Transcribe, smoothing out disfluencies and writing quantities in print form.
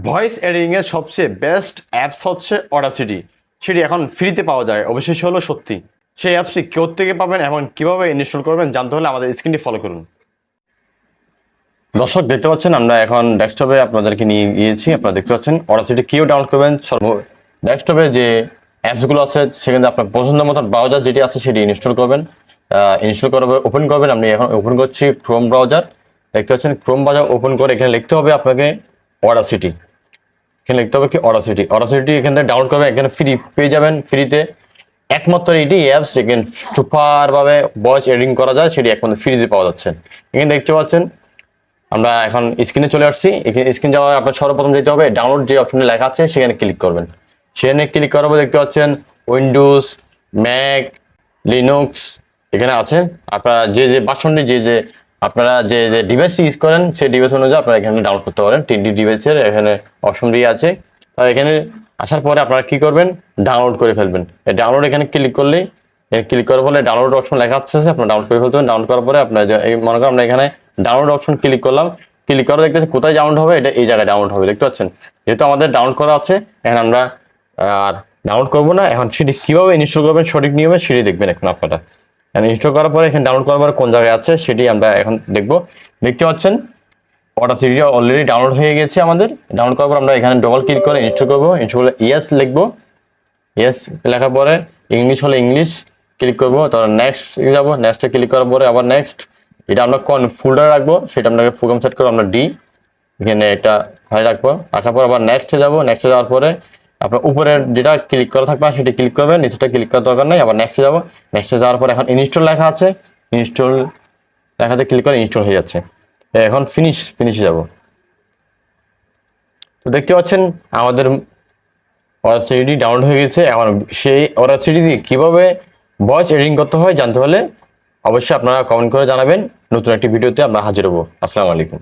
Voice editing এর সবচেয়ে best apps হচ্ছে অডাসিটি। সেটি এখন ফ্রিতে পাওয়া যায়, অবশ্যই হলো সত্যি। সেই অ্যাপসটি কোত্থেকে পাবেন এবং কিভাবে ইনস্টল করবেন জানতে হলে আমাদের স্ক্রিনটি ফলো করুন। দর্শক দেখতে পাচ্ছেন আমরা এখন ডেস্কটপে আপনাদেরকে নিয়ে গিয়েছি। আপনারা দেখতে পাচ্ছেন অডাসিটি কিও ডাউনলোড করবেন। ডেস্কটপে যে অ্যাপসগুলো আছে সেখানে আপনার পছন্দ মতো ব্রাউজার যেটি আছে সেটি ইনস্টল করবেন। ইনস্টল করার পর ওপেন করবেন। আমি এখন ওপেন করছি ক্রোম ব্রাউজার। দেখতে পাচ্ছেন ক্রোম ব্রাউজার ওপেন করে এখানে লিখতে হবে আপনাকে অডাসিটি। এখানে লিখতে হবে কি অডাসিটি এখান থেকে ডাউনলোড করবেন। এখানে ফ্রি পেয়ে যাবেন। ফ্রিতে একমাত্র এটি অ্যাপস যেখানে সুপারভাবে ভয়েস এডিটিং করা যায়, সেটি একমাত্র ফ্রিতে পাওয়া যাচ্ছে। এখানে দেখতে পাচ্ছেন আমরা এখন স্ক্রিনে চলে আসছি। এখানে স্ক্রিন যাওয়া আপনার সর্বপ্রথম যেতে হবে ডাউনলোড যে অপশনে লেখা আছে সেখানে ক্লিক করবেন। সেখানে ক্লিক করার পর দেখতে পাচ্ছেন উইন্ডোজ, ম্যাক, লিনাক্স এখানে আছে। আপনারা যে ভার্সনটি যে আপনারা যে ডিভাইস ইউজ করেন সেই ডিভাইস অনুযায়ী আপনারা এখানে ডাউনলোড করতে পারেন। 3D ডিভাইসের এখানে অপশনটি আছে। তাই এখানে আসার পরে আপনারা কি করবেন, ডাউনলোড করে ফেলবেন। এই ডাউনলোড এখানে ক্লিক করলেই ক্লিক করার পরে ডাউনলোড অপশন লেখা আছে, আপনারা ডাউনলোড করে ফেলতে হবে। ডাউনলোড করার পরে আপনার মনে করেন আমরা এখানে ডাউনলোড অপশন ক্লিক করলাম। ক্লিক করে দেখতে কোথায় ডাউনলোড হবে, এটা এই জায়গায় ডাউনলোড হবে। দেখতে পাচ্ছেন যেহেতু আমাদের ডাউনলোড করা আছে, এখন আমরা আর ডাউনলোড করবো না। এখন সেটি কিভাবে ইনস্টল করবেন সঠিক নিয়মে সেটি দেখবেন এখন আপনারা। ইনস্টল করার পরে এখানে ডাউনলোড করার পরে কোন জায়গায় আছে সেটি আমরা এখন দেখবো। দেখতে পাচ্ছেন অডাসিটি অলরেডি ডাউনলোড হয়ে গেছে আমাদের। ডাউনলোড করার পর আমরা এখানে ডবল ক্লিক করে ইনস্টল করবো। ইনস্টল করলে ইয়েস লিখবো। ইয়েস লেখার পরে ইংলিশ হলে ইংলিশ ক্লিক করবো। তারপর নেক্সট যাবো। নেক্সটে ক্লিক করার পরে আবার নেক্সট। এটা আমরা কোন ফোল্ডারে রাখবো সেটা আপনাকে প্রোগ্রাম সেট করবো। আমরা ডি এখানে একটা হাই রাখবো। রাখার পর আবার নেক্সটে যাবো। নেক্সটে যাওয়ার পরে আপনার উপরের যেটা ক্লিক করা থাকবে সেটি ক্লিক করবেন, নিচেটা ক্লিক করার দরকার নেই। আবার নেক্সটে যাবো। নেক্সটে যাওয়ার পরে এখন ইনস্টল লেখা আছে, ইনস্টল লেখাতে ক্লিক করে ইনস্টল হয়ে যাচ্ছে। এখন ফিনিশে যাব। তো দেখতে পাচ্ছেন আমাদের অডাসিটি ডাউনলোড হয়ে গেছে। এখন সেই অডাসিটি দিয়ে কীভাবে ভয়েস এডিটিং করতে হয় জানতে হলে অবশ্যই আপনারা কমেন্ট করে জানাবেন। নতুন একটি ভিডিওতে আমরা হাজির হব। আসসালামু আলাইকুম।